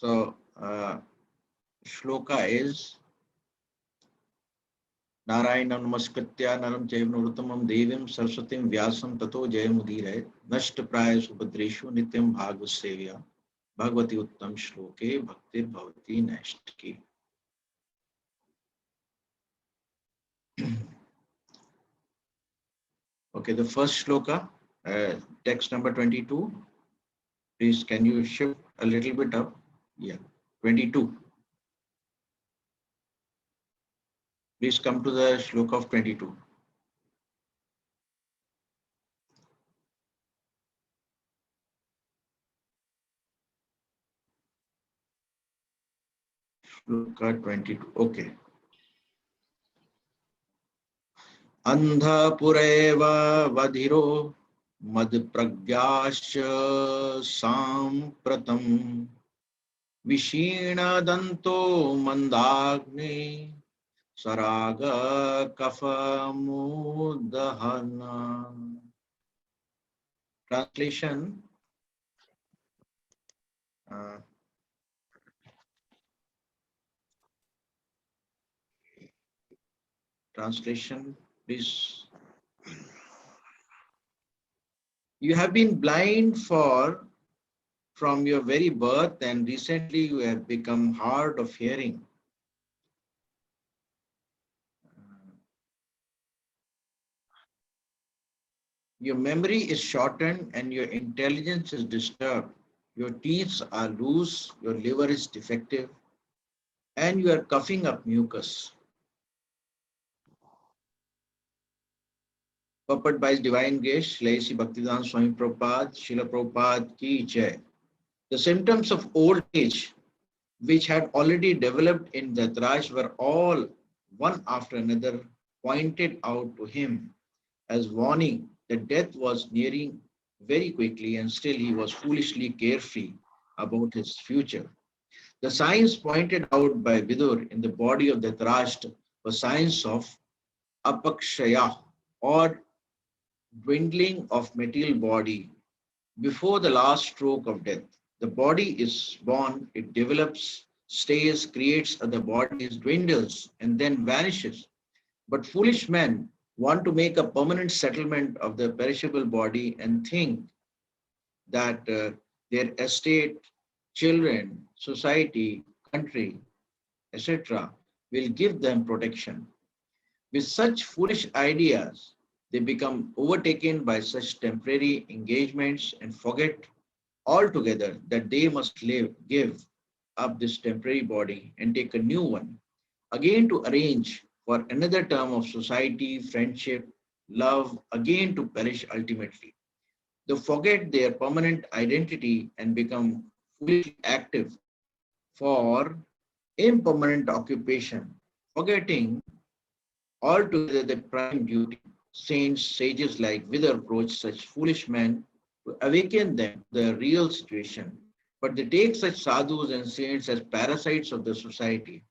So, shloka is Narayanam namaskritya naram chaiva narottamam devim saraswatim vyasam tato jayamudire nashta praya subhadreshu nityam bhagavasevya bhagavati uttam shloke bhaktir bhavati naishtaki. Okay, the first shloka, text number 22. Please, can you shift a little bit up? Yeah, 22. Please come to the shloka of 22. Shloka 22. Okay. Andhapureva vadhiro madpragyasya sampratam vishinadanto mandagne saraga kafamudahana. Translation. Translation, please. You have been blind from your very birth, and recently you have become hard of hearing. Your memory is shortened and your intelligence is disturbed. Your teeth are loose, your liver is defective, and you are coughing up mucus. Purport by His Divine Grace, Sri Bhaktivedanta Swami Prabhupada, Srila Prabhupada Ki Jai. The symptoms of old age, which had already developed in Dhritrashtra, were all, one after another, pointed out to him as warning that death was nearing very quickly, and still he was foolishly carefree about his future. The signs pointed out by Vidur in the body of Dhritrashtra were signs of apakshaya, or dwindling of material body before the last stroke of death. The body is born, it develops, stays, creates other bodies, dwindles, and then vanishes. But foolish men want to make a permanent settlement of the perishable body and think that their estate, children, society, country, etc., will give them protection. With such foolish ideas, they become overtaken by such temporary engagements and forget altogether that they must give up this temporary body and take a new one, again to arrange for another term of society, friendship, love, again to perish ultimately. They forget their permanent identity and become fully active for impermanent occupation, forgetting altogether the prime duty. Saints, sages like Vidar approach such foolish men to awaken them to the real situation. But they take such sadhus and saints as parasites of the society,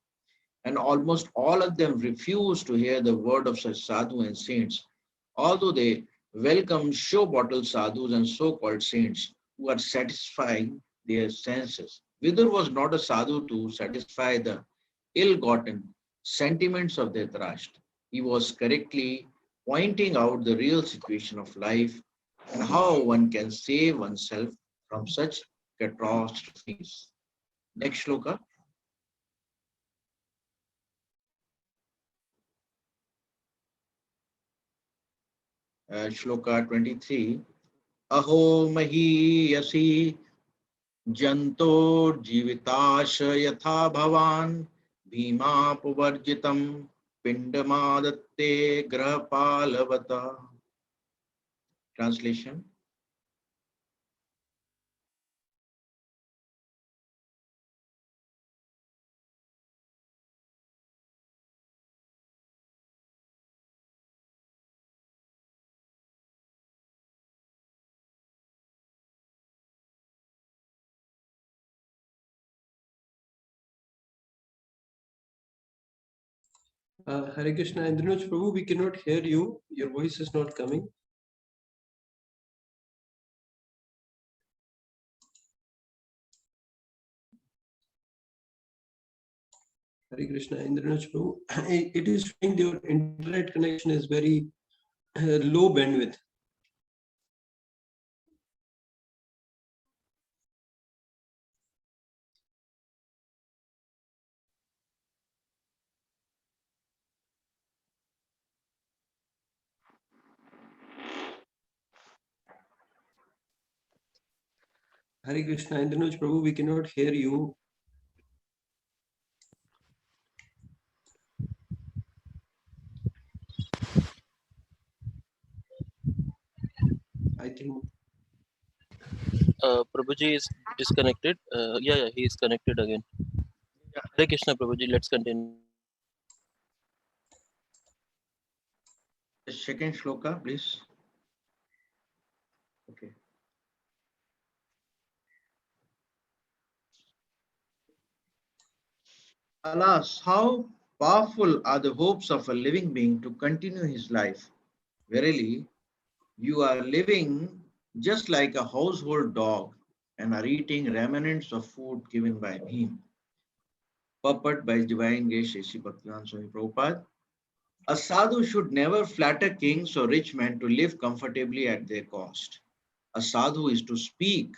and almost all of them refuse to hear the word of such sadhu and saints, although they welcome show bottle sadhus and so-called saints who are satisfying their senses. Vidur was not a sadhu to satisfy the ill-gotten sentiments of their Dhritrashtra. He was correctly pointing out the real situation of life and how one can save oneself from such catastrophes. Next shloka. Shloka 23. Aho mahiyasi janto jivitasha yatha bhavan bhima puvarjitam pindamadatte grahapalavata. Translation. Hare Krishna, Indranuj Prabhu, we cannot hear you. Your voice is not coming. Hare Krishna, Indranuj Prabhu. It is showing your internet connection is very low bandwidth. Hare Krishna, Indranuj Prabhu, we cannot hear you. I think Prabhuji is disconnected. Yeah, he is connected again. Hare Krishna, Prabhuji. Let's continue. The second shloka, please. Okay. Alas, how powerful are the hopes of a living being to continue his life. Verily, you are living just like a household dog and are eating remnants of food given by him. Purport by His Divine Grace Sri Bhaktivedanta Swami Prabhupada. A sadhu should never flatter kings or rich men to live comfortably at their cost. A sadhu is to speak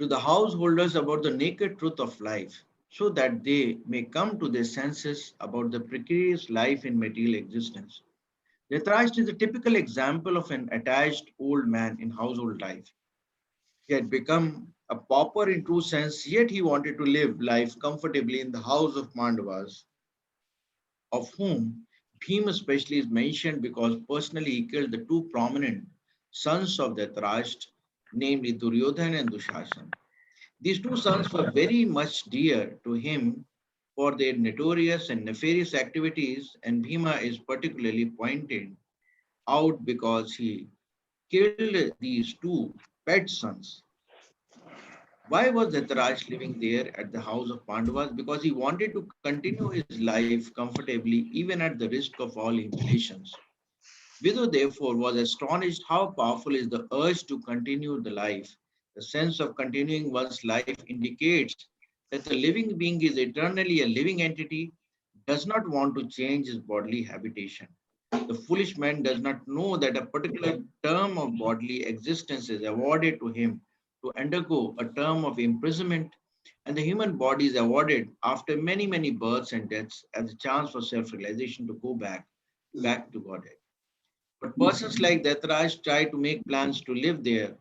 to the householders about the naked truth of life so that they may come to their senses about the precarious life in material existence. Dhritrashtra is a typical example of an attached old man in household life. He had become a pauper in true sense, yet he wanted to live life comfortably in the house of Mandavas, of whom Bhima especially is mentioned because personally he killed the two prominent sons of Dhritarashtra, namely Duryodhana and Dushasana. These two sons were very much dear to him for their notorious and nefarious activities, and Bhima is particularly pointed out because he killed these two pet sons. Why was Dhartaraj living there at the house of Pandavas? Because he wanted to continue his life comfortably even at the risk of all humiliations. Vidu therefore was astonished how powerful is the urge to continue the life. The sense of continuing one's life indicates that the living being is eternally a living entity, does not want to change his bodily habitation. The foolish man does not know that a particular term of bodily existence is awarded to him to undergo a term of imprisonment, and the human body is awarded after many, many births and deaths as a chance for self-realization to go back to Godhead. But persons like Dhartaraj try to make plans to live there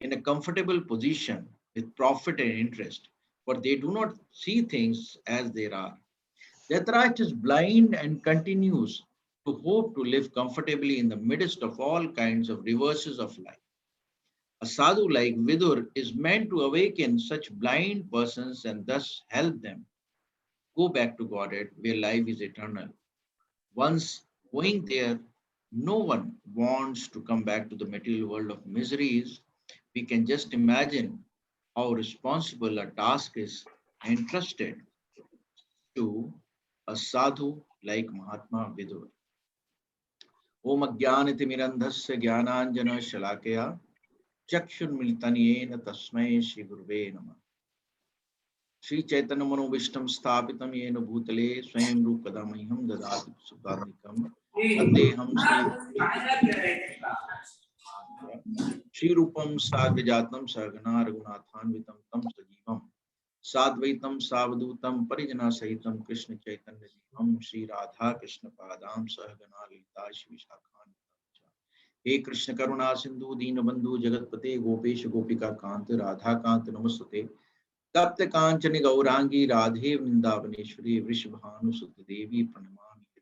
in a comfortable position with profit and interest, but they do not see things as they are. Dhartaraj is blind and continues to hope to live comfortably in the midst of all kinds of reverses of life. A sadhu like Vidur is meant to awaken such blind persons and thus help them go back to Godhead where life is eternal. Once going there, no one wants to come back to the material world of miseries. We can just imagine how responsible a task is entrusted to a sadhu like Mahatma Vidur. Om Ajnanitimirandhasya Jnananjana Shalakaya Chakshunmilitaniyena Tasmai Shri Guruve Namah. Shri Chaitanya Manobishtam Sthapitam Yena Bhutale Swayam Rupadamaham Dadati Sudadikam Adeham Shri Rupam Sadvijatam Sargana Raghunathanvitam Tam Sajivam Sadvaitam Savadhutam Parijana Sahitam Krishna Chaitanya Jivam Shri Radha Krishna Padam Sahagana Lita Shri Shakhan. हे कृष्ण करुणा सिंधु दीन बंधु जगतपते गोपेश गोपिका कांत राधा कांत नमस्ते तप्त कांचन गौरांगी राधे वृंदावनेश्वरी वृषभानुसुत देवी प्रणमामि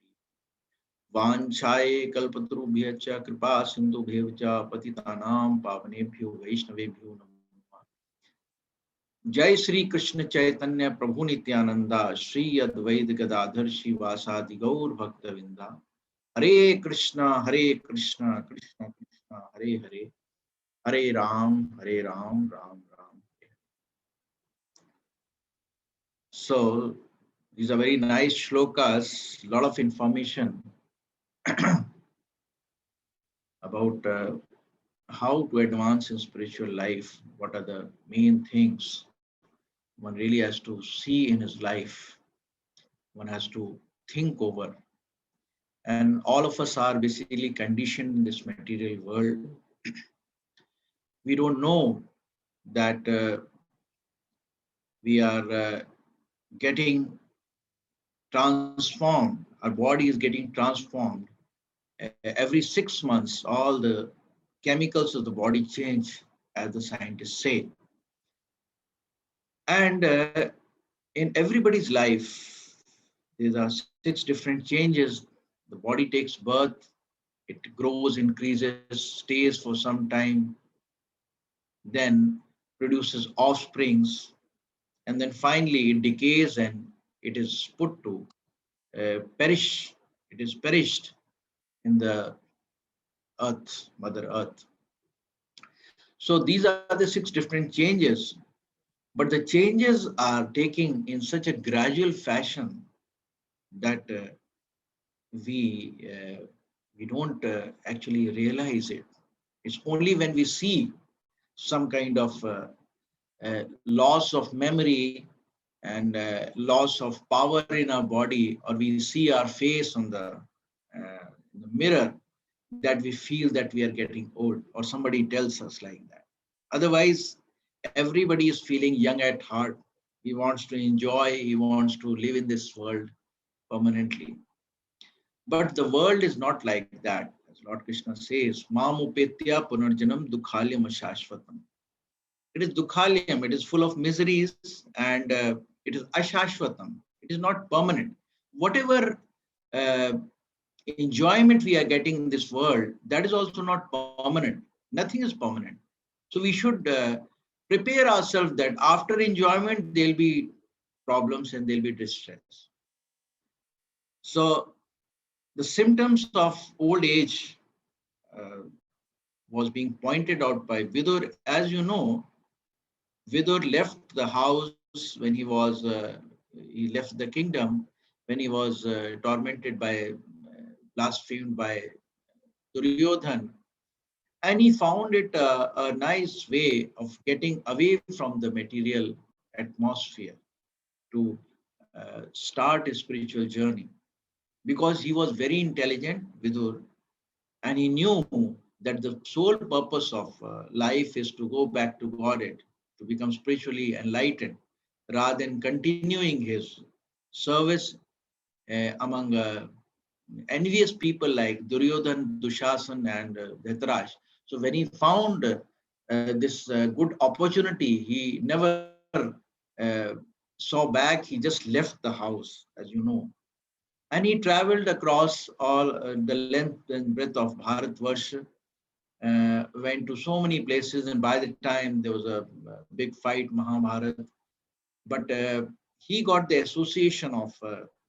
वाञ्छाये कल्पतरुभ्यश्च कृपा सिन्धुभ्यः च पतितानां पावनेभ्यो वैष्णवेभ्यो नमो नमः। जय श्री कृष्ण चैतन्य प्रभु नित्यानंदा श्री अद्वैत गदाधर श्रीवासादि गौर भक्तवृंदा हरे कृष्णा कृष्ण कृष्ण हरे हरे हरे राम राम राम हरे। So these are very nice shlokas, lot of information about how to advance in spiritual life, what are the main things. one really has to see in his life. One has to think over. And all of us are basically conditioned in this material world. We don't know that we are getting transformed. Our body is getting transformed. Every 6 months, all the chemicals of the body change, as the scientists say. And in everybody's life, there are 6 different changes. The body takes birth, it grows, increases, stays for some time, then produces offsprings, and then finally it decays and it is put to perish. It is perished in the earth, Mother Earth. So these are the 6 different changes, but the changes are taking in such a gradual fashion that we don't actually realize it. It's only when we see some kind of loss of memory and loss of power in our body, or we see our face on in the mirror, that we feel that we are getting old, or somebody tells us like that. Otherwise, everybody is feeling young at heart. He wants to enjoy, he wants to live in this world permanently. But the world is not like that. As Lord Krishna says, Mam upetya punarjanam dukhalyam ashashvatam. It is dukhalyam, it is full of miseries, and it is ashashvatam. It is not permanent. Whatever uh, enjoyment we are getting in this world, that is also not permanent. Nothing is permanent. So we should prepare ourselves that after enjoyment, there'll be problems and there'll be distress. So the symptoms of old age was being pointed out by Vidur. As you know, Vidur left the house when he left the kingdom when he was tormented by, blasphemed by Duryodhan, and he found it a nice way of getting away from the material atmosphere to start a spiritual journey, because he was very intelligent, Vidur, and he knew that the sole purpose of life is to go back to Godhead, to become spiritually enlightened, rather than continuing his service among envious people like Duryodhan, Dushasan, and Dhritrashtra. So when he found this good opportunity, he never uh, saw back. He just left the house, as you know. And he traveled across all the length and breadth of Bharatvarsha, went to so many places, and by the time there was a big fight, Mahabharat. But he got the association of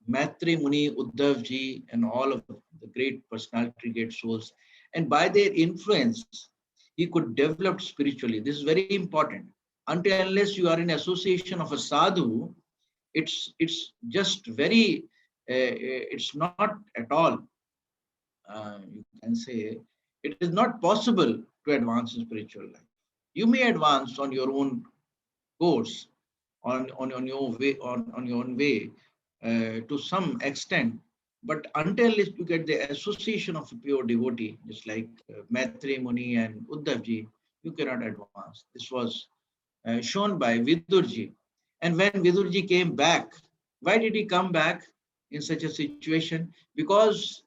Maitri Muni, Uddhav ji, and all of the great personality, great souls. And by their influence, he could develop spiritually. This is very important. Until unless you are in association of a sadhu, it's just very, it's not at all, you can say, it is not possible to advance in spiritual life. You may advance on your own course, on your way, on your own way, to some extent, but until you get the association of a pure devotee, just like Maitri Muni and Uddhav ji, you cannot advance. This was shown by Vidurji. And when Vidurji came back, why did he come back in such a situation? Because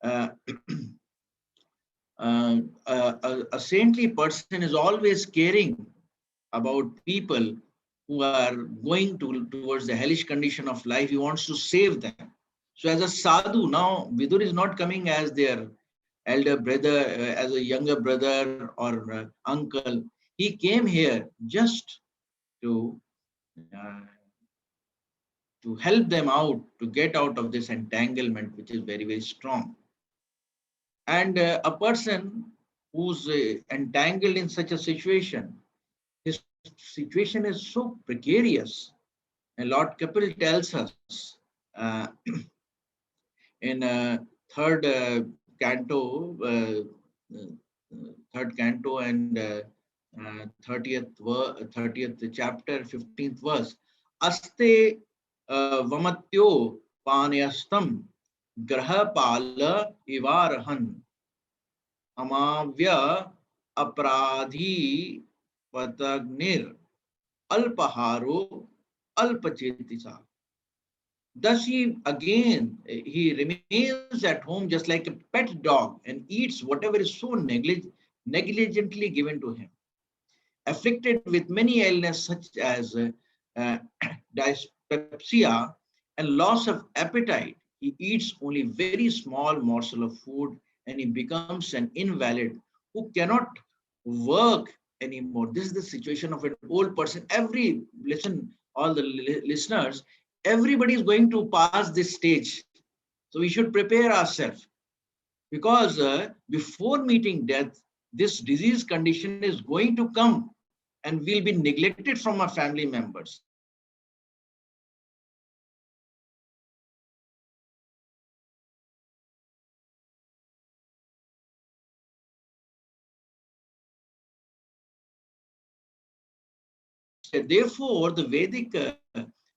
uh, a saintly person is always caring about people who are going towards the hellish condition of life. He wants to save them. So as a sadhu, now Vidur is not coming as their elder brother, as a younger brother or uncle. He came here just to uh, to help them out, to get out of this entanglement, which is very, very strong. And a person who's entangled in such a situation, his situation is so precarious. And Lord Kapil tells us in third canto, third canto and 30th chapter, 15th verse, aste vamatyo panayastam grahapala ivarahan amavya apradhi patagnir alpaharo alpachetisa. Thus he remains at home just like a pet dog and eats whatever is so negligently given to him. Afflicted with many illnesses such as dyspepsia and loss of appetite, he eats only very small morsel of food and he becomes an invalid who cannot work anymore. This is the situation of an old person. All the listeners, everybody is going to pass this stage. So we should prepare ourselves because before meeting death, this disease condition is going to come and we'll be neglected from our family members. Therefore, the Vedic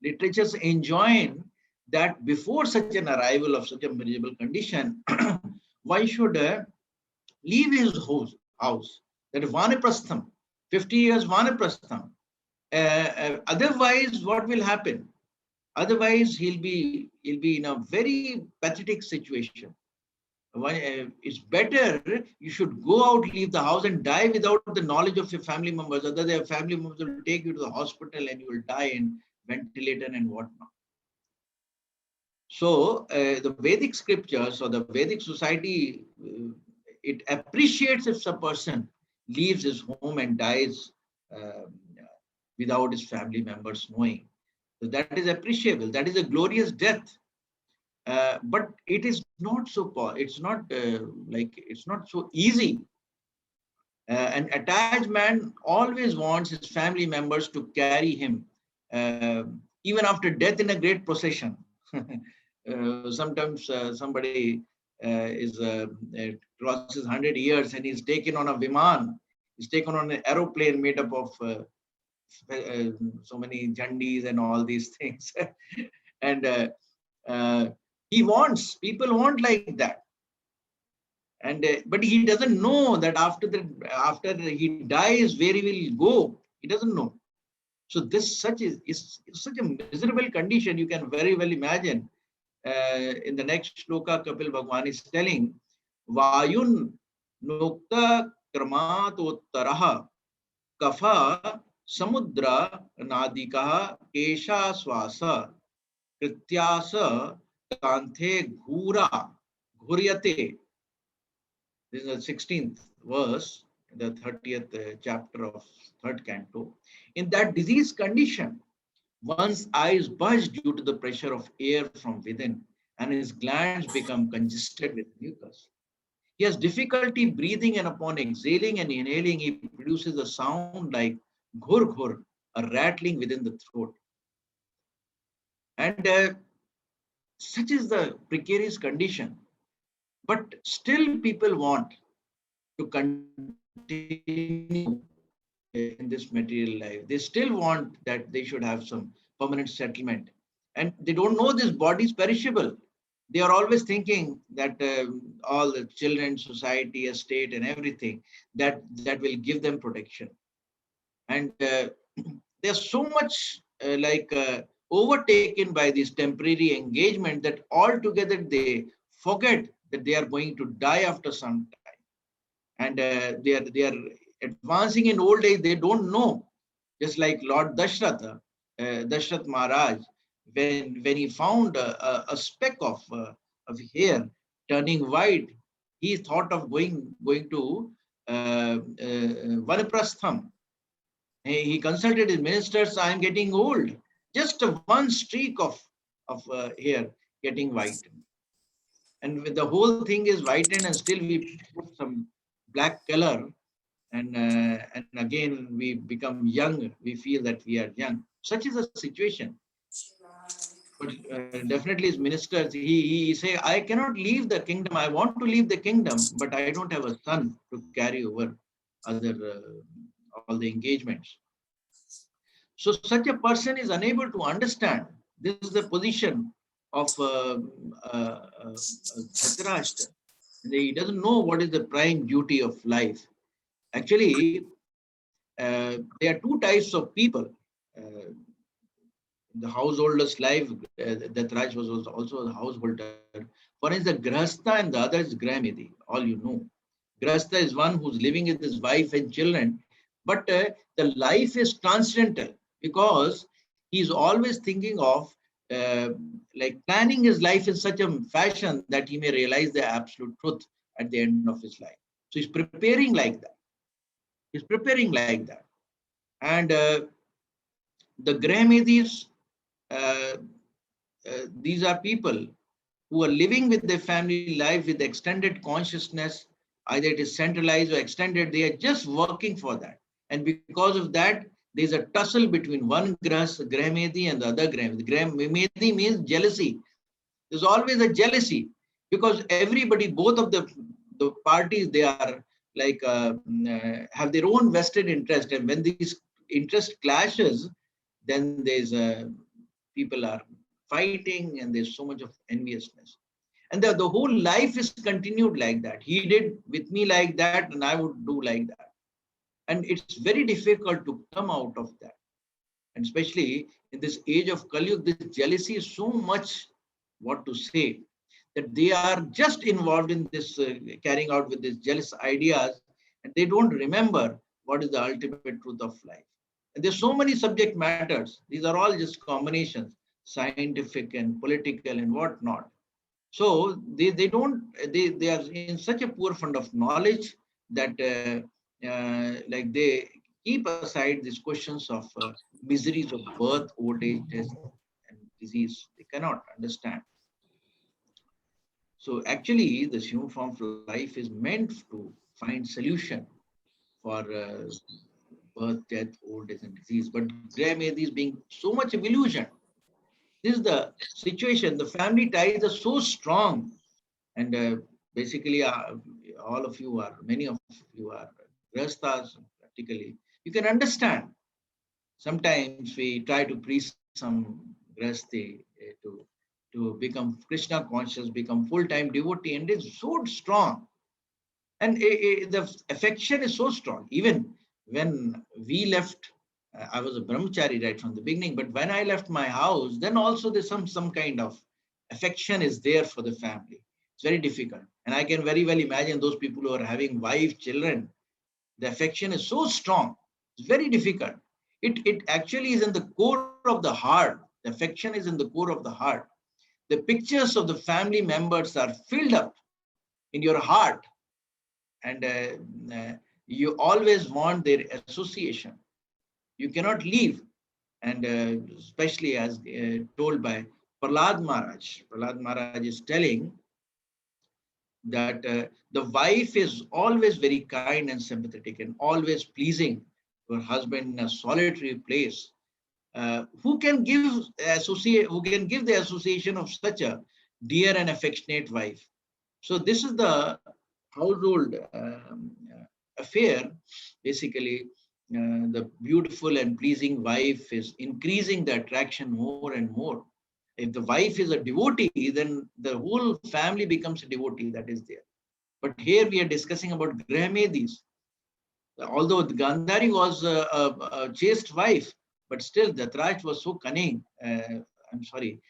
literatures enjoin that before such an arrival of such a miserable condition, one should leave his house. That is vanaprastham, 50 years vanaprastham. Otherwise, what will happen? Otherwise, he'll be in a very pathetic situation. It's better you should go out, leave the house, and die without the knowledge of your family members. Other their family members will take you to the hospital, and you will die in ventilator and whatnot. So the Vedic scriptures or the Vedic society, it appreciates if a person leaves his home and dies without his family members knowing. So that is appreciable. That is a glorious death. But it is not so. It's not it's not so easy. An attached man always wants his family members to carry him, even after death in a great procession. Sometimes somebody crosses 100 years and he's taken on a viman. He's taken on an aeroplane made up of so many jandis and all these things, and people want like that. And but he doesn't know that after he dies, where he will go. He doesn't know. So this is such a miserable condition. You can very well imagine. In the next shloka, Kapil Bhagwan is telling, Vayun nukta kramato kafa samudra nadikaha kesha swasa krityasa kanthe ghura ghuryate. This is the 16th verse, the 30th chapter of 3rd canto. In that disease condition, one's eyes bulge due to the pressure of air from within, and his glands become congested with mucus. He has difficulty breathing, and upon exhaling and inhaling, he produces a sound like ghur ghur, a rattling within the throat. And such is the precarious condition. But still people want to continue in this material life. They still want that they should have some permanent settlement. And they don't know this body is perishable. They are always thinking that all the children, society, estate and everything, that will give them protection. And they're so much overtaken by this temporary engagement that altogether they forget that they are going to die after some time. And they are advancing in old age. They don't know. Just like Lord Dashrath Maharaj, when he found a speck of hair turning white, he thought of going to Vanaprastham. He consulted his ministers. I am getting old. Just one streak of hair getting white, and the whole thing is whitened, and still we put some black color, and again we become young. We feel that we are young. Such is a situation. But definitely his ministers, he say, I cannot leave the kingdom. I want to leave the kingdom, but I don't have a son to carry over other all the engagements. So such a person is unable to understand. This is the position of Dhritrashtra. He doesn't know what is the prime duty of life. Actually, there are two types of people. The householder's life, Dhritarashtra was also a householder. One is the Grahastha and the other is Grahmedi, all you know. Grahastha is one who's living with his wife and children, but the life is transcendental because he's always thinking of like planning his life in such a fashion that he may realize the absolute truth at the end of his life. So he's preparing like that. He's preparing like that. And the Grahmedis, uh, these are people who are living with their family life with extended consciousness, either it is centralized or extended, they are just working for that. And because of that, there's a tussle between one Grahmedi and the other Grahmedi. Grahmedi means jealousy. There's always a jealousy because everybody, both of the parties, they are like have their own vested interest. And when these interest clashes, then there's people are fighting and there's so much of enviousness. And the whole life is continued like that. He did with me like that and I would do like that. And it's very difficult to come out of that. And especially in this age of Kali Yuga, this jealousy is so much, what to say, that they are just involved in this carrying out with these jealous ideas and they don't remember what is the ultimate truth of life. And there's so many subject matters. These are all just combinations, scientific and political and whatnot. So they don't, they are in such a poor fund of knowledge that like they keep aside these questions of miseries of birth, old age, death, and disease. They cannot understand. So actually, the human form of life is meant to find solution for birth, death, old age, and disease. But Graham is being so much of illusion. This is the situation. The family ties are so strong, and basically, all of you are, many of you are grahasthas practically. You can understand. Sometimes we try to preach some grahasthi to become Krishna conscious, become full-time devotee, and it's so strong. And the affection is so strong. Even when we left, I was a brahmachari right from the beginning, but when I left my house, then also there's some kind of affection is there for the family. It's very difficult. And I can very well imagine those people who are having wife, children, the affection is so strong. It's very difficult. It actually is in the core of the heart. The affection is in the core of the heart. The pictures of the family members are filled up in your heart, and you always want their association. You cannot leave, and especially as told by Prahlad Maharaj. Prahlad Maharaj is telling that the wife is always very kind and sympathetic and always pleasing her husband in a solitary place. Who can give the association of such a dear and affectionate wife? So this is the household affair. Basically, the beautiful and pleasing wife is increasing the attraction more and more. If the wife is a devotee, then the whole family becomes a devotee that is there. But here we are discussing about Grahmedis. Although Gandhari was a chaste wife, but still Dhritrashtra was so cunning. I'm sorry.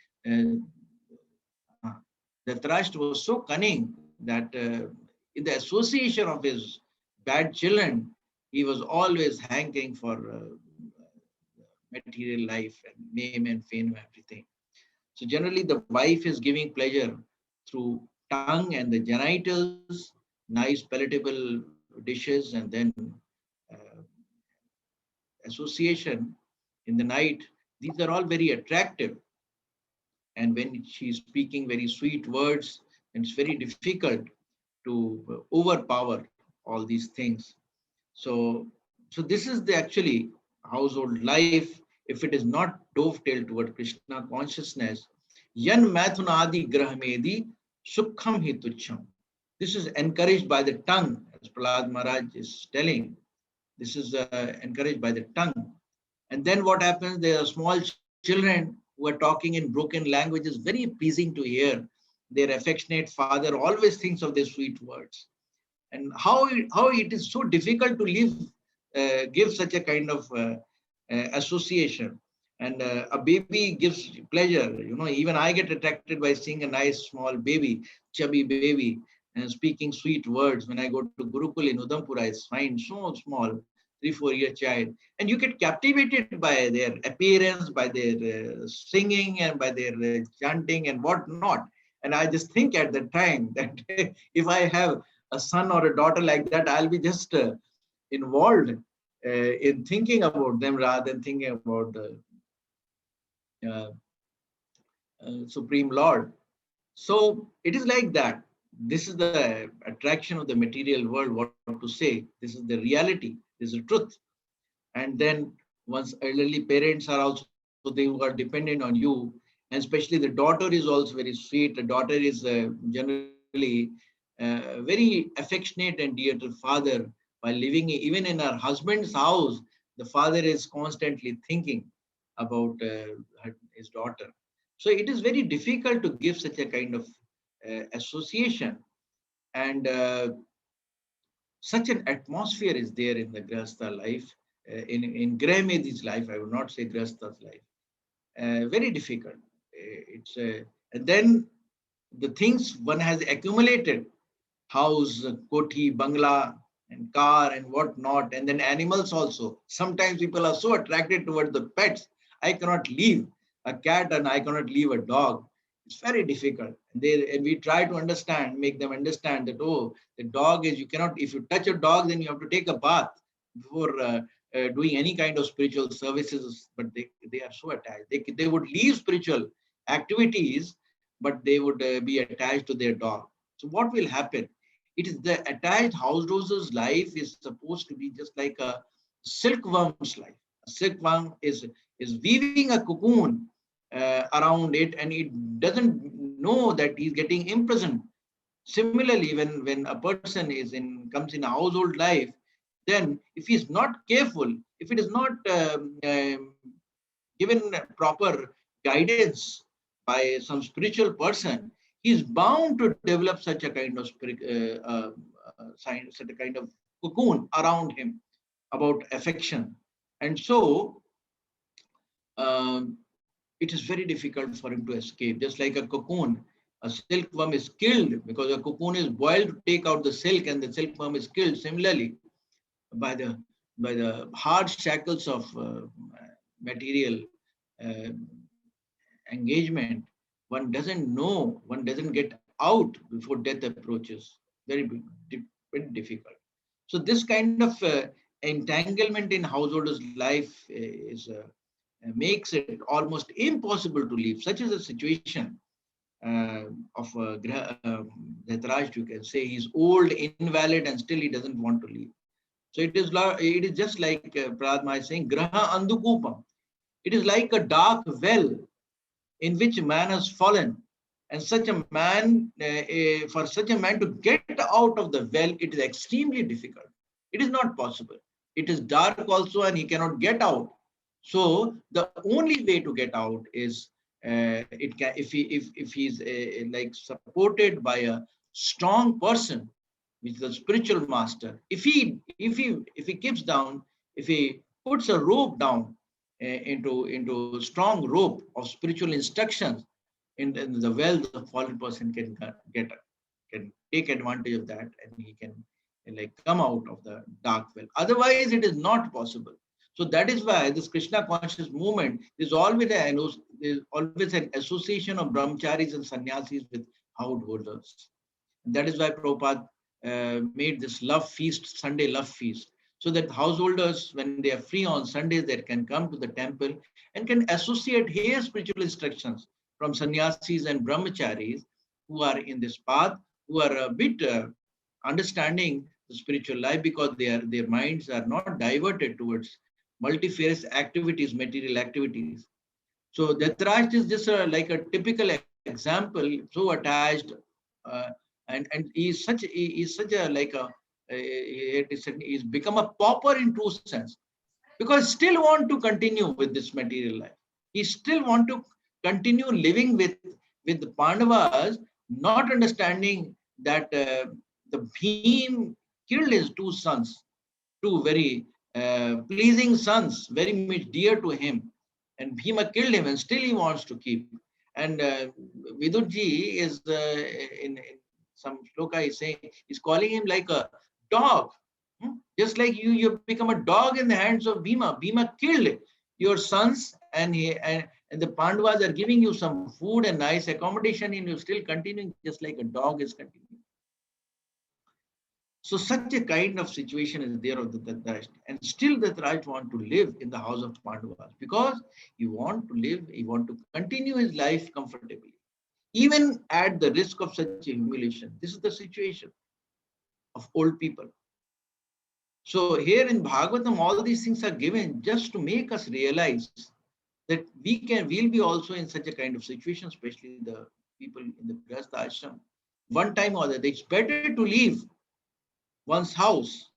Dhritrashtra was so cunning that in the association of his bad children, he was always hankering for material life and name and fame, everything. So generally, the wife is giving pleasure through tongue and the genitals, nice palatable dishes, and then uh, association in the night. These are all very attractive. And when she's speaking very sweet words, it's very difficult to overpower all these things. So this is the actually household life. If it is not dovetailed toward Krishna consciousness, yan mathunadi grahmedi sukham hi tuchham. This is encouraged by the tongue, as Prahlad Maharaj is telling. This is encouraged by the tongue. And then what happens? There are small children who are talking in broken language. Is very pleasing to hear. Their affectionate father always thinks of their sweet words. And how it is so difficult to give such a kind of association. And a baby gives pleasure. Even I get attracted by seeing a nice small baby, chubby baby, and speaking sweet words. When I go to Gurukul in Udhampur, I find so small, 3-4 year child, and you get captivated by their appearance, by their singing, and by their chanting and what not. And I just think at the time that if I have a son or a daughter like that, I'll be just involved in thinking about them rather than thinking about the uh, Supreme Lord. So it is like that. This is the attraction of the material world, what to say. This is the reality, this is the truth. And then once elderly parents are also they who are dependent on you, and especially the daughter is also very sweet. The daughter is generally very affectionate and dear to father. While living even in her husband's house, the father is constantly thinking about his daughter. So it is very difficult to give such a kind of association. And such an atmosphere is there in the Grihastha life, in Grahmedi's life, I would not say Grihastha's life. Very difficult. And then the things one has accumulated, house, koti, bangla, and car, and what not, and then animals also. Sometimes people are so attracted towards the pets. I cannot leave a cat and I cannot leave a dog. It's very difficult. And we try to understand, make them understand that, oh, the dog is, you cannot, if you touch a dog, then you have to take a bath before doing any kind of spiritual services. But they are so attached. They would leave spiritual activities, but they would be attached to their dog. So what will happen? It is the attached householder's life is supposed to be just like a silkworm's life. A silkworm is weaving a cocoon around it, and it doesn't know that he's getting imprisoned. Similarly, when a person comes in a household life, then if he's not careful, if it is not given proper guidance by some spiritual person, he's bound to develop such a kind of such a kind of cocoon around him about affection. And so it is very difficult for him to escape. Just like a cocoon, a silkworm is killed because a cocoon is boiled to take out the silk, and the silkworm is killed. Similarly, by the hard shackles of material uh, engagement, one doesn't know, one doesn't get out before death approaches. Very difficult. So this kind of entanglement in householder's life makes it almost impossible to leave. Such is the situation of Dhritrashtra. You can say he's old, invalid, and still he doesn't want to leave. So it is just like Pradma is saying, Graha Andukupam. It is like a dark well in which man has fallen. And such a man, for such a man to get out of the well, it is extremely difficult. It is not possible. It is dark also, and he cannot get out. So the only way to get out is if he's like supported by a strong person, which is a spiritual master. If he keeps down, if he puts a rope down into strong rope of spiritual instructions in the well, the fallen person can take advantage of that, and he can like come out of the dark well. Otherwise, it is not possible. So that is why this Krishna conscious movement is always an association of brahmacharis and sannyasis with householders. That is why Prabhupada made this love feast, Sunday love feast, so that householders, when they are free on Sundays, they can come to the temple and can associate, hear spiritual instructions from sannyasis and brahmacharis who are in this path, who are a bit understanding the spiritual life, because their minds are not diverted towards multifarious activities, material activities. So Dhritrashtra is just like a typical example, so attached, uh, and he's such a like a he's become a pauper in true sense. because still want to continue with this material life. He still want to continue living with the Pandavas, not understanding that the Bhim killed his two sons, two very pleasing sons, very much dear to him. And Bhima killed him, and still he wants to keep. And Vidurji is in some shloka, he's saying, he's calling him like a dog. Just like you become a dog in the hands of Bhima. Bhima killed your sons, and the Pandavas are giving you some food and nice accommodation, and you're still continuing just like a dog is continuing. So such a kind of situation is there of the Dhritrashtra, and still Dhritrashtra want to live in the house of Pandavas because he want to live, he want to continue his life comfortably, even at the risk of such a humiliation. This is the situation of old people. So here in Bhagavatam, all these things are given just to make us realize that we'll be also in such a kind of situation, especially the people in the Grihastha ashram. One time or other, it's better to leave one's house,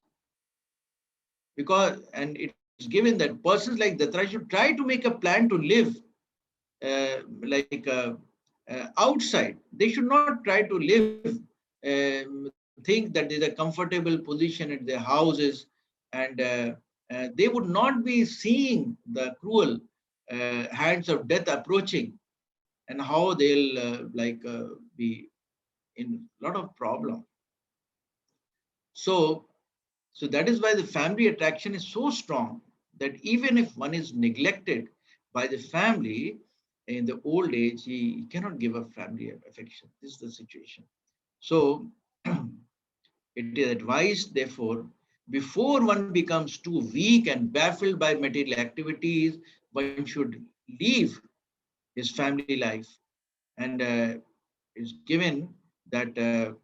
because, and it's given that persons like Dhritrashtra should try to make a plan to live outside. They should not try to live, think that there's a comfortable position at their houses, and they would not be seeing the cruel hands of death approaching, and how they'll be in a lot of problem. So that is why the family attraction is so strong that even if one is neglected by the family in the old age, he cannot give up family affection. This is the situation. So it is advised, therefore, before one becomes too weak and baffled by material activities, one should leave his family life. And it's given that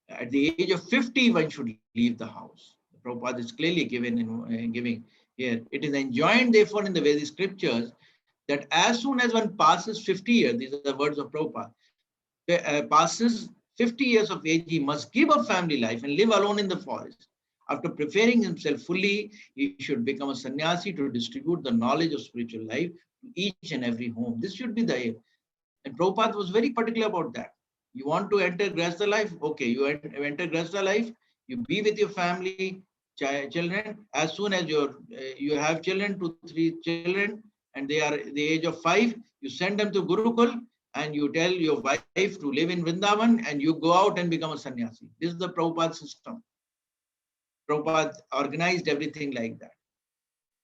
at the age of 50, one should leave the house. The Prabhupada is clearly given in giving here. It is enjoined, therefore, in the Vedic scriptures that as soon as one passes 50 years, these are the words of Prabhupada, passes 50 years of age, he must give up family life and live alone in the forest. After preparing himself fully, he should become a sannyasi to distribute the knowledge of spiritual life to each and every home. This should be the aim. And Prabhupada was very particular about that. You want to enter Grihastha life? Okay, you enter Grihastha life, you be with your family, children. As soon as you have children, 2-3 children, and they are the age of 5, you send them to Gurukul, and you tell your wife to live in Vrindavan, and you go out and become a sannyasi. This is the Prabhupada system. Prabhupada organized everything like that.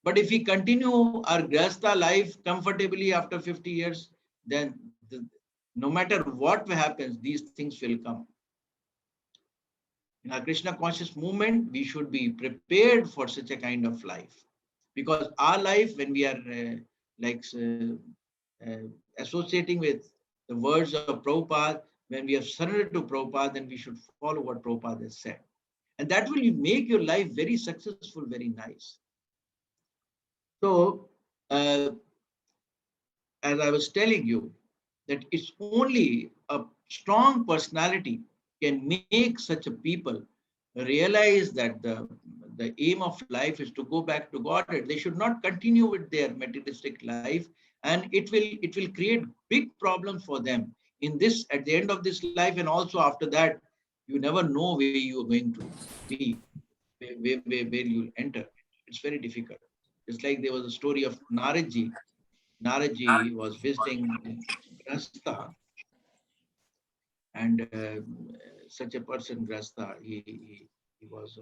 But if we continue our Grihastha life comfortably after 50 years, then no matter what happens, these things will come. In our Krishna conscious movement, we should be prepared for such a kind of life. Because our life, when we are associating with the words of Prabhupada, when we have surrendered to Prabhupada, then we should follow what Prabhupada has said. And that will make your life very successful, very nice. So, as I was telling you, that it's only a strong personality can make such a people realize that the aim of life is to go back to Godhead. They should not continue with their materialistic life, and it will create big problems for them in this, at the end of this life, and also after that. You never know where you are going to be, where you enter. It's very difficult. It's like there was a story of Naradji. Naradji was visiting Grihastha, and such a person, Grihastha, he was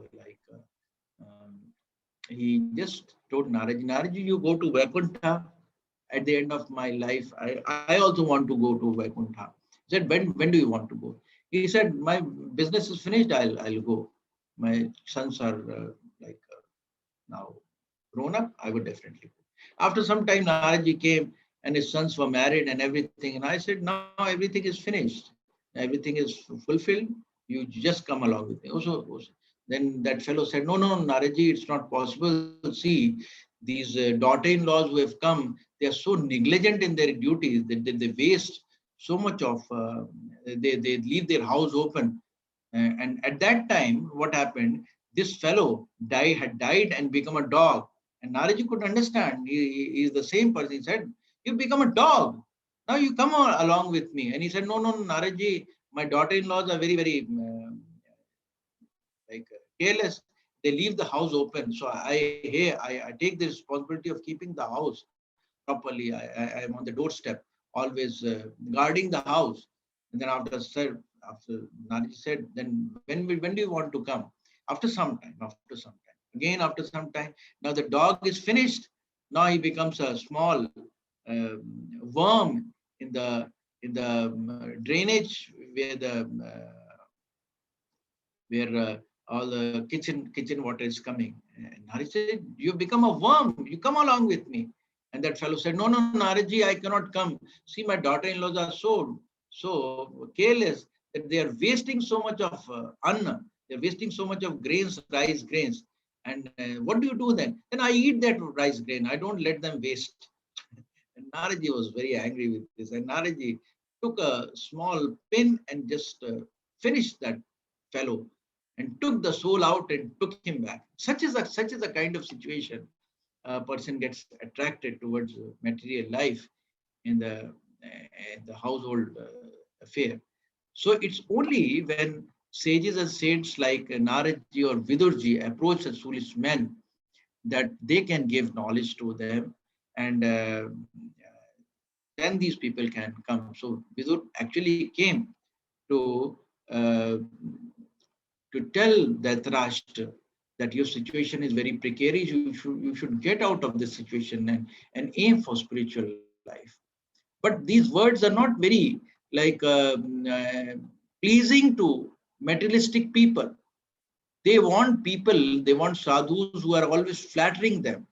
he just told Naradji, Naradji, you go to Vaikuntha at the end of my life. I also want to go to Vaikuntha. He said, when do you want to go? He said, my business is finished, I'll go. My sons are now grown up, I would definitely go. After some time, Naradji came and his sons were married and everything. And I said, now everything is finished. Everything is fulfilled. You just come along with me. Also, then that fellow said, no, Naradji, it's not possible. See, these daughter-in-laws who have come, they are so negligent in their duties that they waste so much of, they leave their house open. And at that time, what happened, this fellow had died and become a dog. And Naraji could understand. He is the same person. He said, "You become a dog. Now you come along with me." And he said, "No, Naraji, my daughter-in-laws are very, very careless. They leave the house open. So I take the responsibility of keeping the house properly. I am on the doorstep, always guarding the house." And then after Naraji said, "Then when do you want to come?" After some time. Again, after some time. Now the dog is finished. Now he becomes a small worm in the drainage where all the kitchen water is coming. And Naraji said, "You become a worm. You come along with me." And that fellow said, "No, Naraji, I cannot come. See, my daughter-in-laws are so careless that they are wasting so much of anna. They're wasting so much of rice grains. And what do you do then? Then I eat that rice grain. I don't let them waste." And Naraji was very angry with this. And Naraji took a small pin and just finished that fellow and took the soul out and took him back. Such is a kind of situation a person gets attracted towards material life in the household affair. So it's only when sages and saints like Naradji or Vidurji approach such foolish men that they can give knowledge to them, and then these people can come. So Vidur actually came to uh, tell Dhritrashtra that your situation is very precarious. You should get out of this situation and aim for spiritual life. But these words are not very like pleasing to materialistic people. They want sadhus who are always flattering them.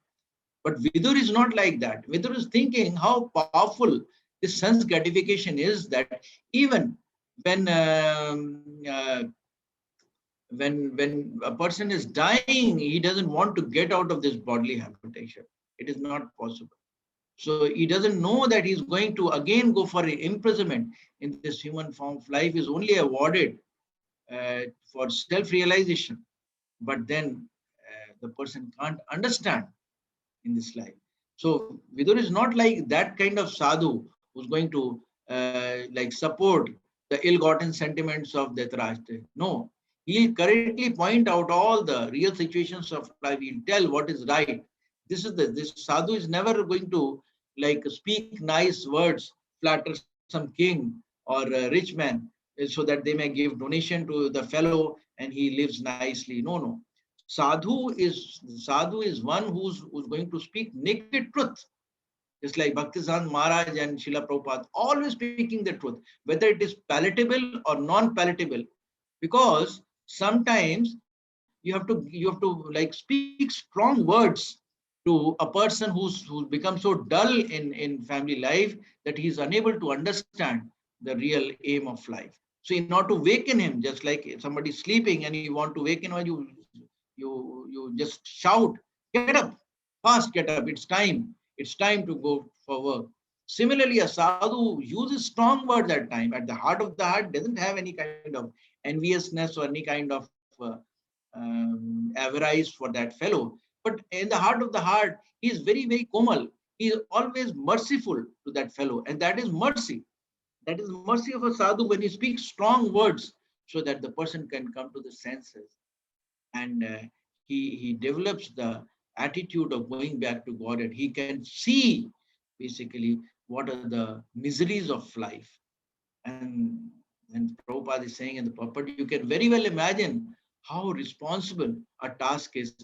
But Vidur is not like that. Vidur is thinking how powerful this sense gratification is, that even when when a person is dying, he doesn't want to get out of this bodily habitation. It is not possible. So he doesn't know that he's going to again go for imprisonment in this human form of life, is only awarded for self-realization. But then the person can't understand in this life. So Vidur is not like that kind of sadhu who's going to like support the ill-gotten sentiments of Dhritrashtra. No, he'll correctly point out all the real situations of life. He'll tell what is right. This sadhu is never going to like speak nice words, flatter some king or a rich man so that they may give donation to the fellow and he lives nicely. No. Sadhu is one who's going to speak naked truth, just like Bhaktisant Maharaj and Srila Prabhupada, always speaking the truth, whether it is palatable or non-palatable. Because sometimes you have to like speak strong words to a person who's become so dull in family life that he is unable to understand the real aim of life. So in order to waken him, just like somebody sleeping and you want to waken him, you just shout, "Get up, fast, get up, it's time to go for work." Similarly, a sadhu uses strong words at time. At the heart of the heart, doesn't have any kind of enviousness or any kind of avarice for that fellow. But in the heart of the heart, he is very, very komal. He is always merciful to that fellow. And that is mercy. That is mercy of a sadhu when he speaks strong words so that the person can come to the senses. And he develops the attitude of going back to God, and he can see basically what are the miseries of life. And Prabhupada is saying in the purport, you can very well imagine how responsible a task is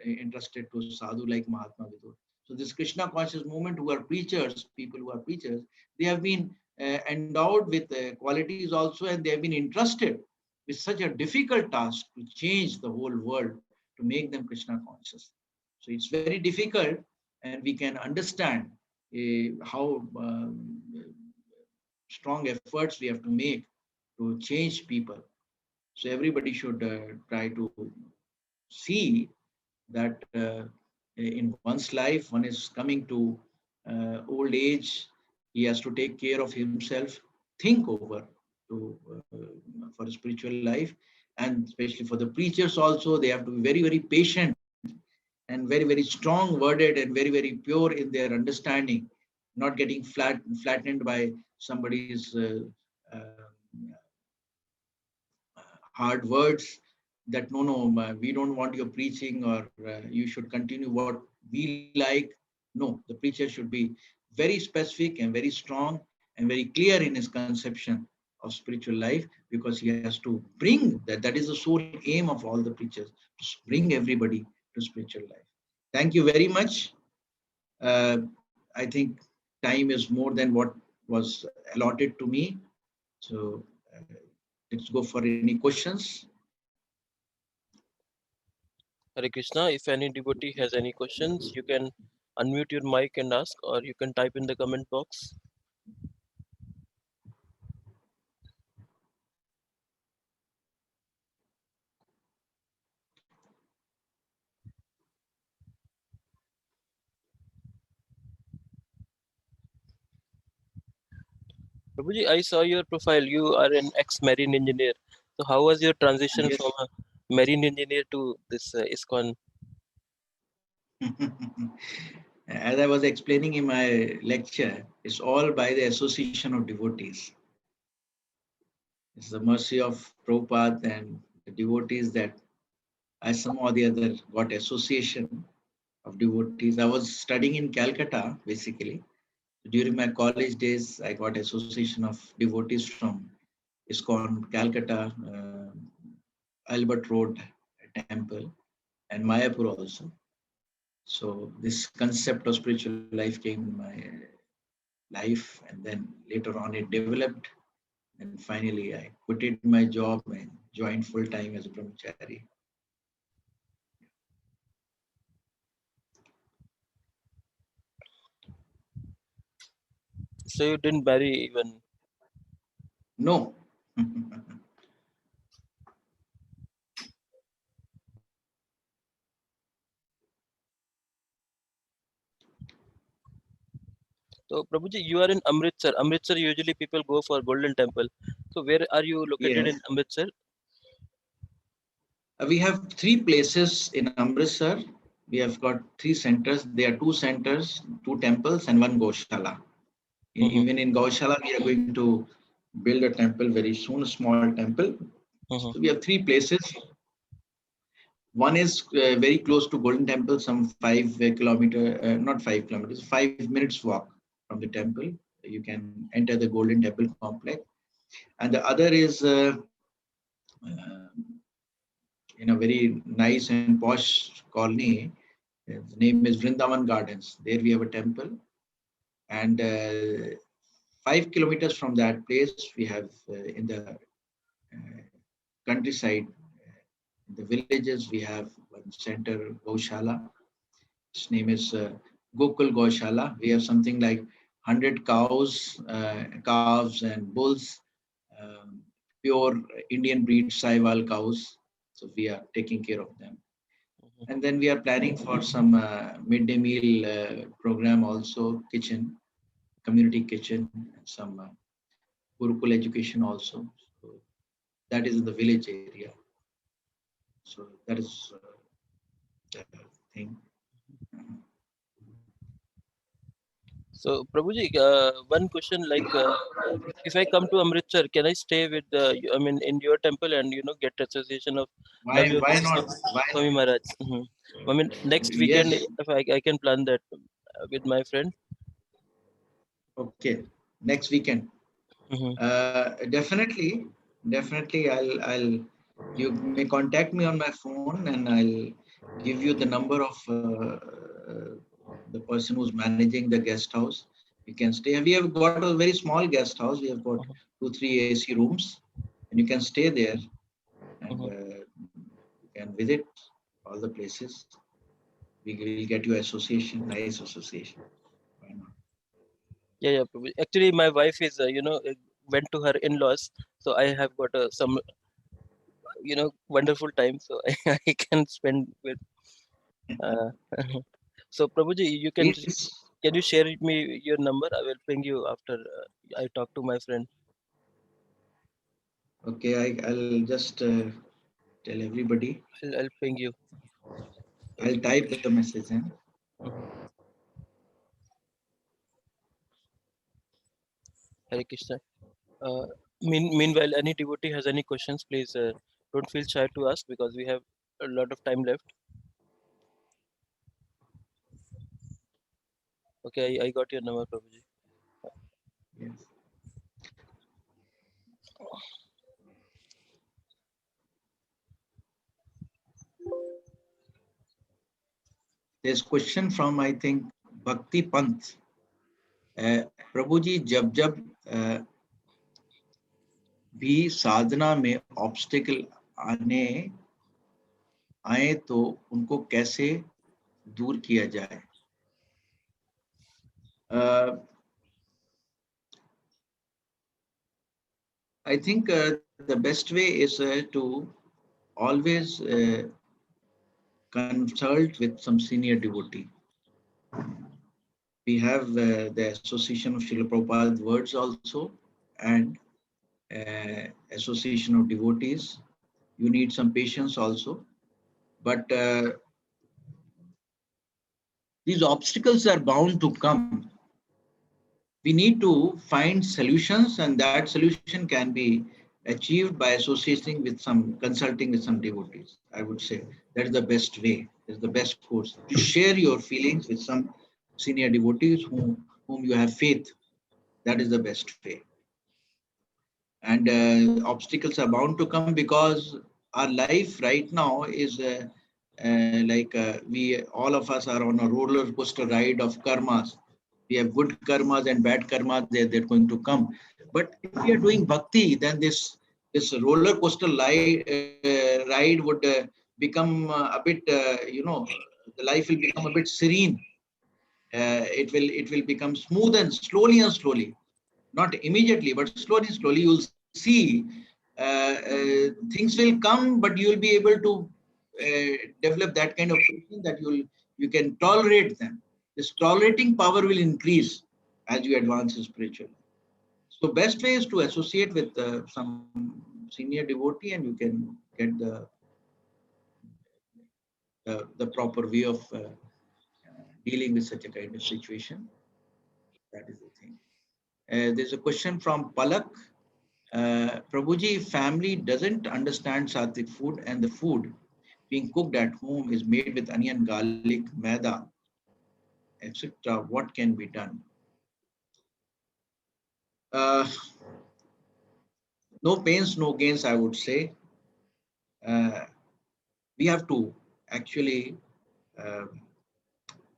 entrusted to a sadhu like Mahatma Vidur. So this Krishna conscious movement, who are preachers, people who are preachers, they have been endowed with qualities also, and they have been entrusted with such a difficult task to change the whole world, to make them Krishna conscious. So it's very difficult, and we can understand how strong efforts we have to make to change people. So everybody should try to see that in one's life, one is coming to old age, he has to take care of himself, think over to for a spiritual life, And especially for the preachers also, they have to be very, very patient and very, very strong worded and very, very pure in their understanding, not getting flattened by somebody's hard words that no, we don't want your preaching, or you should continue what we like. No, the preacher should be very specific and very strong and very clear in his conception of spiritual life, because he has to bring that is the sole aim of all the preachers, to bring everybody to spiritual life. Thank you very much. I think time is more than what was allotted to me. So let's go for any questions. Hare Krishna. If any devotee has any questions, you can unmute your mic and ask, or you can type in the comment box. Prabhuji, I saw your profile. You are an ex-marine engineer. So how was your transition Yes. from a marine engineer to this ISKCON? As I was explaining in my lecture, it's all by the association of devotees. It's the mercy of Prabhupada and the devotees that I somehow or the other got association of devotees. I was studying in Calcutta, basically. During my college days, I got association of devotees from ISKCON, Calcutta, Albert Road Temple, and Mayapur also. So this concept of spiritual life came in my life, and then later on it developed. And finally, I quitted my job and joined full time as a brahmachari. So you didn't marry even. No. So Prabhuji, you are in Amritsar. Amritsar, usually people go for Golden Temple. So where are you located Yes. in Amritsar? We have three places in Amritsar. We have got three centers. There are two centers, two temples, and one Gaushala. Even in Gaushala, we are going to build a temple very soon, a small temple. So we have three places. One is very close to Golden Temple, some 5 kilometers, not 5 kilometers, 5 minutes walk from the temple. You can enter the Golden Temple complex. And the other is in a very nice and posh colony. The name is Vrindavan Gardens. There we have a temple. And 5 kilometers from that place, we have in the countryside, in the villages, we have one center, Gaushala. Its name is Gokul Gaushala. We have something like 100 cows, calves and bulls, pure Indian breed Saiwal cows. So we are taking care of them. And then we are planning for some midday meal program also, kitchen, community kitchen, and some Gurukul education also. So that is in the village area. So that is the thing. So Prabhuji, one question, like if I come to Amritsar, can I stay with I mean in your temple and get association of Why not? Why Swami not? Maharaj? I mean next weekend Yes. if I can plan that with my friend. Okay. Next weekend. Definitely. Definitely. I'll. You may contact me on my phone, and I'll give you the number of the person who's managing the guest house. You can stay. We have got a very small guest house. We have got 2-3 AC rooms, and you can stay there, and you can visit all the places. We will get you association, nice association. Why not? Yeah, Prabhuji. Actually, my wife is went to her in-laws, so I have got some wonderful time, so I can spend with. Uh, so Prabhuji, It's can you share with me your number? I will ping you after I talk to my friend. okay. I'll just Tell everybody. I'll ping you. I'll type the message in. Hare Krishna. Meanwhile, any devotee has any questions, please don't feel shy to ask because we have a lot of time left. Okay, I got your number, Prabhuji. Yes. There's question from, I think, Bhakti Pant. Prabhuji, जब जब भी साधना में obstacle आए तो उनको कैसे दूर किया जाए? I think the best way is to always consult with some senior devotee. We have the Association of Srila Prabhupada's words also, and Association of Devotees. You need some patience also, but these obstacles are bound to come. We need to find solutions, and that solution can be achieved by associating with some, consulting with some devotees. I would say that is the best way, is the best course. To share your feelings with some senior devotees whom you have faith. That is the best way. And obstacles are bound to come because our life right now is we all of us are on a roller coaster ride of karmas. We have good karmas and bad karmas, they're going to come. But if we are doing bhakti, then this roller coaster ride would become a bit, the life will become a bit serene. It will become smooth and slowly, not immediately, but slowly you'll see things will come, but you'll be able to develop that kind of patience that you can tolerate them. This tolerating power will increase as you advance spiritually. So best way is to associate with some senior devotee, and you can get the proper way of dealing with such a kind of situation. That is the thing. There's a question from Palak. Prabhuji, if family doesn't understand sattvic food and the food being cooked at home is made with onion, garlic, maida, etc., what can be done? No pains, no gains, I would say. We have to actually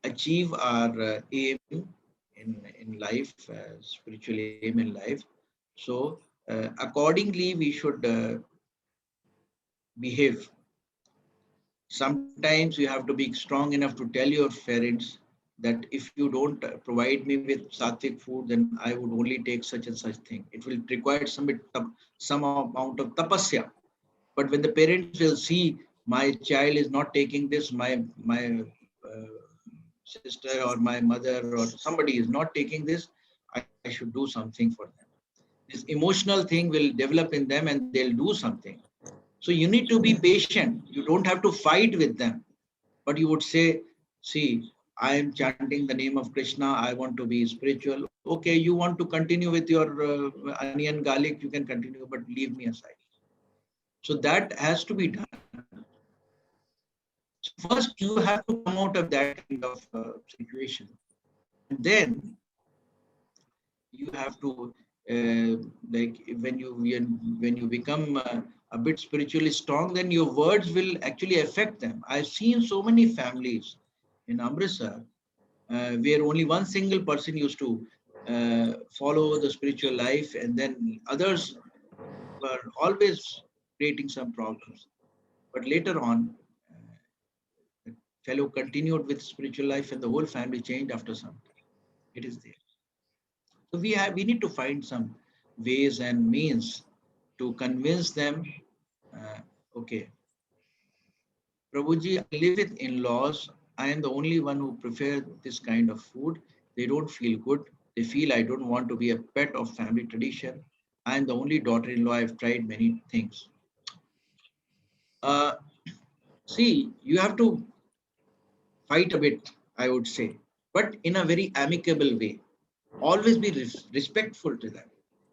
achieve our aim in life, spiritual aim in life. So accordingly, we should behave. Sometimes you have to be strong enough to tell your parents that if you don't provide me with sattvic food, then I would only take such and such thing. It will require some amount of tapasya. But when the parents will see my child is not taking this, my sister or my mother or somebody is not taking this, I should do something for them. This emotional thing will develop in them and they'll do something. So you need to be patient. You don't have to fight with them, but you would say, see, I am chanting the name of Krishna. I want to be spiritual. Okay, you want to continue with your onion, garlic, you can continue, but leave me aside. So that has to be done. So first, you have to come out of that kind of situation. And then you have to, like when you become a bit spiritually strong, then your words will actually affect them. I've seen so many families in Amritsar where only one single person used to follow the spiritual life, and then others were always creating some problems. But later on, the fellow continued with spiritual life, and the whole family changed after some time. It is there. So we need to find some ways and means to convince them. Okay, Prabhuji, I live with in-laws. I am the only one who prefer this kind of food. They don't feel good. They feel I don't want to be a pet of family tradition. I am the only daughter-in-law. I've tried many things. Uh, See, you have to fight a bit, I would say, but in a very amicable way. Always be respectful to them.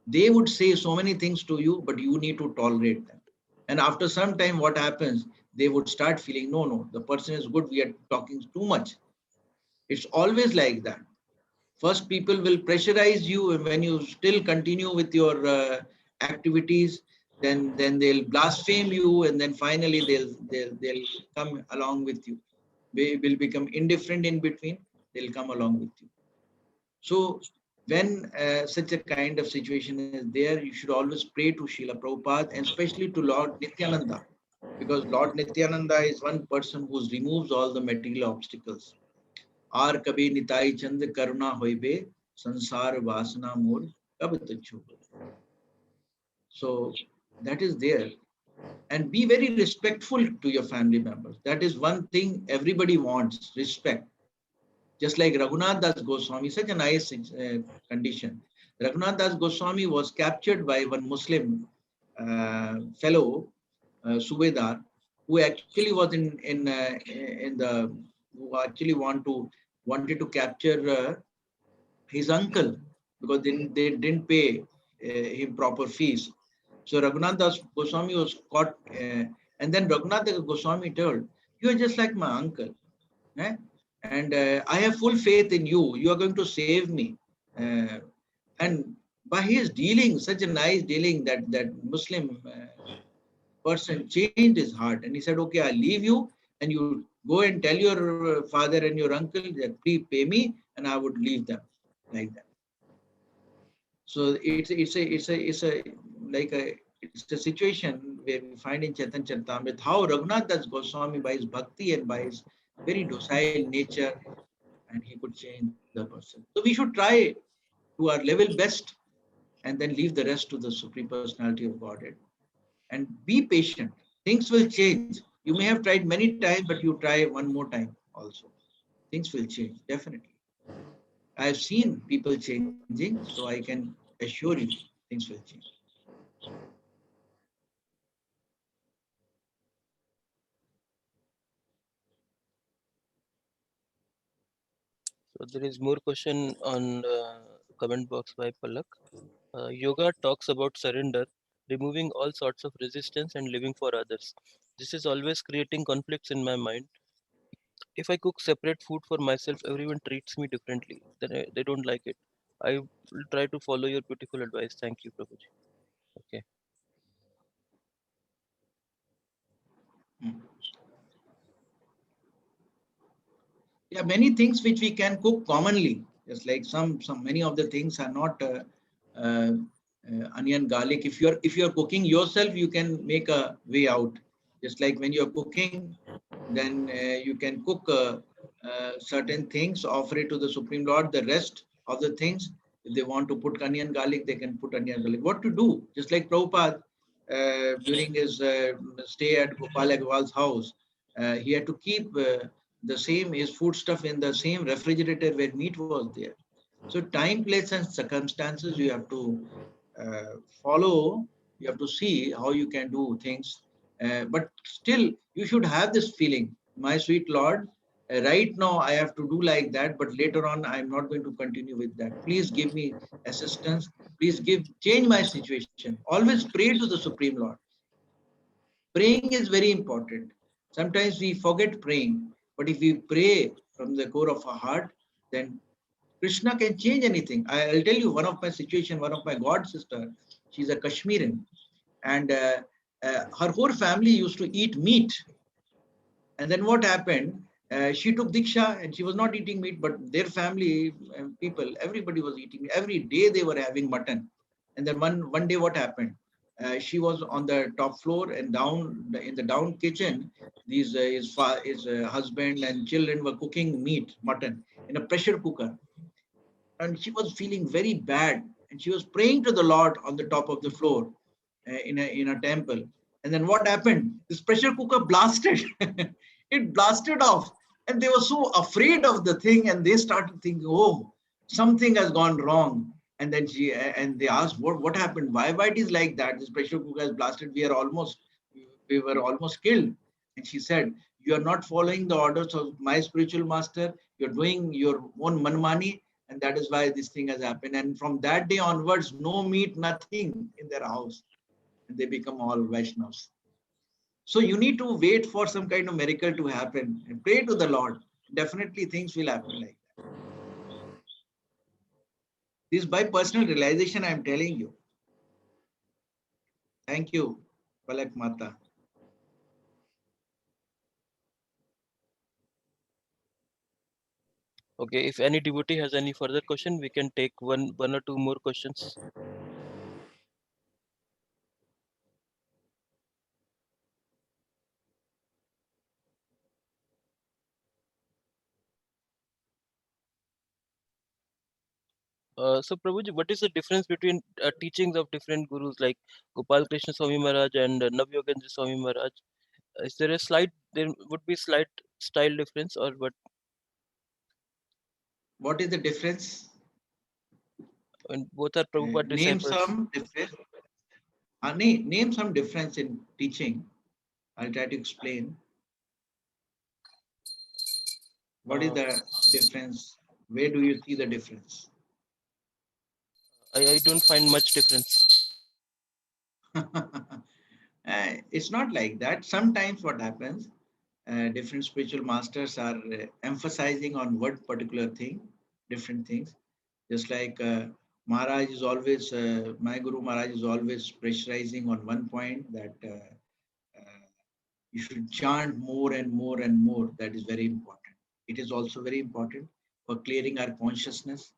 They would say so many things to you, but you need to tolerate them. And after some time, what happens? They would start feeling, no, no, the person is good. We are talking too much. It's always like that. First, people will pressurize you, and when you still continue with your activities, then they'll blaspheme you, and then finally they'll come along with you. They will become indifferent in between. They'll come along with you. So when such a kind of situation is there, you should always pray to Srila Prabhupada, and especially to Lord Nityananda, because Lord Nityananda is one person who removes all the material obstacles. आर कभी निताई चंद करुणा होइबे संसार वासना मूल कब तुच्छ होइबे. So that is there, and be very respectful to your family members. That is one thing everybody wants, respect. Just like Raghunath Das Goswami, such a nice condition. Raghunath Das Goswami was captured by one Muslim fellow, Subedar, who actually was in the who actually wanted to capture his uncle, because they didn't pay him proper fees. So Raghunath Das Goswami was caught, and then Raghunath Das Goswami told, "You are just like my uncle, eh? And I have full faith in you. You are going to save me." And by his dealing, such a nice dealing, that Muslim person changed his heart, and he said, "Okay, I'll leave you, and you go and tell your father and your uncle that please pay me, and I would leave them," like that. So it's a situation where we find in Chaitanya Charitamrita how Raghunath Das Goswami, by his bhakti and by his very docile nature, and he could change the person. So we should try to our level best, and then leave the rest to the Supreme Personality of Godhead. And be patient. Things will change. You may have tried many times, but you try one more time also. Things will change, definitely. I've seen people changing, so I can assure you things will change. So there is more question on comment box by Palak. Yoga talks about surrender, removing all sorts of resistance and living for others. This is always creating conflicts in my mind. If I cook separate food for myself, everyone treats me differently. Then they don't like it. I will try to follow your beautiful advice. Thank you, Prabhuji. Okay. Yeah, many things which we can cook commonly, just like some many of the things are not uh, onion, garlic. If you're cooking yourself, you can make a way out. Just like when you're cooking, then you can cook certain things, offer it to the Supreme Lord. The rest of the things, if they want to put onion, garlic, they can put onion, garlic. What to do? Just like Prabhupada during his stay at Gopal Agrawal's house, he had to keep the same his foodstuff in the same refrigerator where meat was there. So time, place, and circumstances you have to follow. You have to see how you can do things. But still, you should have this feeling, my sweet Lord. Right now, I have to do like that, but later on, I'm not going to continue with that. Please give me assistance. Please change my situation. Always pray to the Supreme Lord. Praying is very important. Sometimes we forget praying, but if we pray from the core of our heart, then Krishna can change anything. I'll tell you one of my situation, one of my god sister, she's a Kashmiran, and her whole family used to eat meat. And then what happened? She took Diksha and she was not eating meat, but their family people, everybody was eating. Every day they were having mutton. And then one day what happened? She was on the top floor, and down in the down kitchen, his husband and children were cooking meat, mutton, in a pressure cooker. And she was feeling very bad, and she was praying to the Lord on the top of the floor in a temple. And then what happened? This pressure cooker blasted. It blasted off, and they were so afraid of the thing, and they started thinking, "Oh, something has gone wrong." And then they asked, "What happened? Why it is like that? This pressure cooker has blasted. We are almost we were almost killed. And she said, you are not following the orders of my spiritual master. You're doing your own manmani. And that is why this thing has happened. And from that day onwards, no meat, nothing in their house. And they become all Vaishnavas. So you need to wait for some kind of miracle to happen and pray to the Lord. Definitely things will happen like that. This is by personal realization I am telling you. Thank you, Palak Mata. Okay, if any devotee has any further question, we can take one or two more questions. So Prabhuji, what is the difference between teachings of different gurus like Gopal Krishna Swami Maharaj and Navyogendra Swami Maharaj? Is there a there would be slight style difference, or what? What is the difference? And both are Prabhupada Name disciples. some difference. Name some difference in teaching. I'll try to explain. What is the difference? Where do you see the difference? I don't find much difference. It's not like that. Sometimes what happens, different spiritual masters are emphasizing on one particular thing, different things. Just like Maharaj is always, my Guru Maharaj is always pressurizing on one point that you should chant more and more and more. That is very important. It is also very important for clearing our consciousness.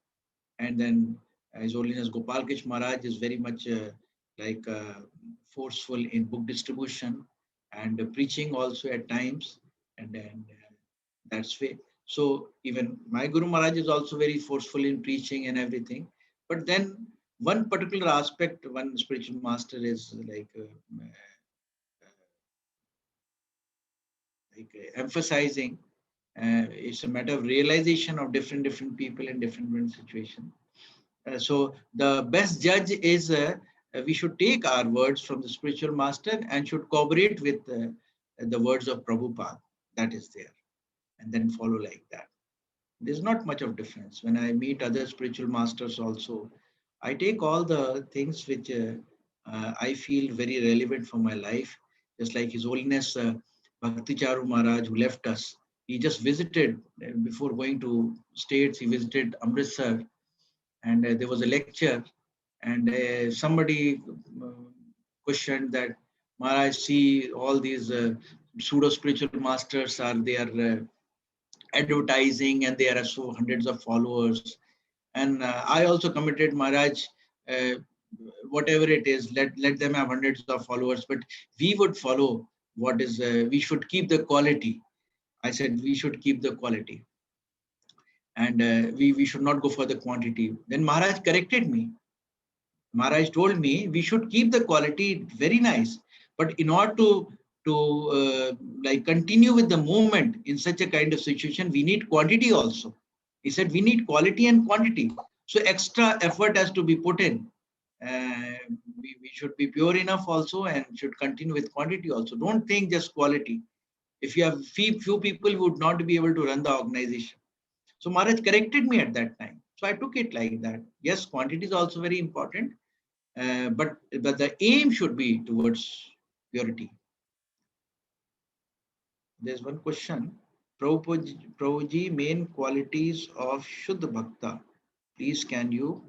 And then His Holiness Gopal Krishna Maharaj is very much like forceful in book distribution and preaching also at times. And then that's way. So even my Guru Maharaj is also very forceful in preaching and everything. But then one particular aspect, one spiritual master is emphasizing. It's a matter of realization of different people in different situations. So the best judge is we should take our words from the spiritual master and should cooperate with the words of Prabhupada that is there, and then follow like that. There's not much of difference. When I meet other spiritual masters also, I take all the things which I feel very relevant for my life. Just like His Holiness Bhakti Charu Maharaj, who left us, he just visited before going to States. He visited Amritsar, and there was a lecture, and somebody questioned that, Maharaj, see all these pseudo spiritual masters are there advertising, and there are so hundreds of followers. And I also committed, Maharaj, uh, whatever it is, let them have hundreds of followers, but we would follow what is, we should keep the quality. I said, we should keep the quality, and we should not go for the quantity. Then Maharaj corrected me. Maharaj told me we should keep the quality very nice, but in order to like continue with the movement in such a kind of situation, we need quantity also. He said we need quality and quantity. So extra effort has to be put in. Uh, we should be pure enough also and should continue with quantity also. Don't think just quality. If you have few people, you would not be able to run the organization. So Maharaj corrected me at that time. So I took it like that. Yes, quantity is also very important, but the aim should be towards purity. There's one question. Prabhuji, main qualities of Shuddha Bhakta. Please, can you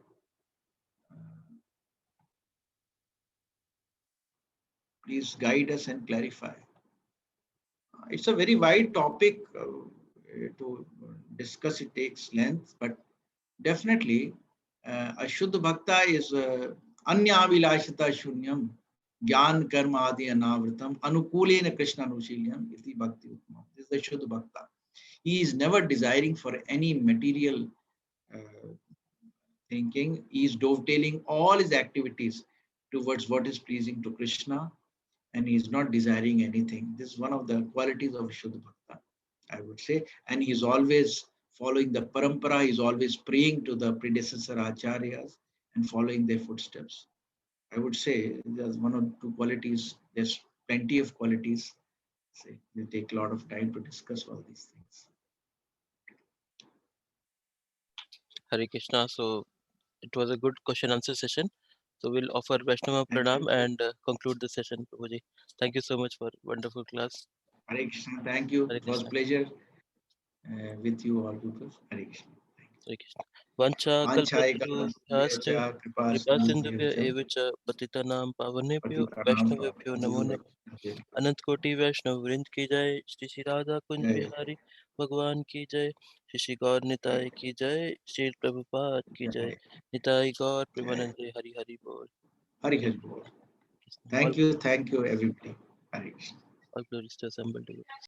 please guide us and clarify? It's a very wide topic to discuss. It takes length, but definitely a Shuddha Bhakta is Anya Vilashita Shunyam Gyan Karma Adi Anavritam Anukulena Krishna Anushiliyam Iti Bhakti Uttam. This is the Shuddha Bhakta. He is never desiring for any material thinking. He is dovetailing all his activities towards what is pleasing to Krishna, and he is not desiring anything. This is one of the qualities of Shuddha Bhakta, I would say. And he is always following the parampara. He is always praying to the predecessor acharyas and following their footsteps. I would say there's one or two qualities. There's plenty of qualities. Say, we take a lot of time to discuss all these things. Hare Krishna. So it was a good question answer session. So we'll offer Vaishnava Thank Pranam you. and conclude the session, Prabhuji. Thank you so much for wonderful class. Hare Krishna. Thank you. Hare It was Krishna. pleasure with you all people. Hare Krishna. Hare Krishna. Vancha Vanchai kalpatarubhyascha kalpatarubhyascha kripa sindhubhya kripasindhubhyascha eva cha patitanam pavanebhyo patitanam vaishnavebhyo namo pavanebhyo namaः. अनंत कोटि वैष्णव वृंद की जय, श्री श्री राधा कुंज जय बिहारी भगवान की जय, श्री श्री गौर निताय की जय, श्री प्रभुपाद की जय, जय निताय गौर जय प्रेमानंद हरि हरि बोल. Hare Hare Bol. All, Thank you everybody. Hare Krishna. all glories to assembled devotees.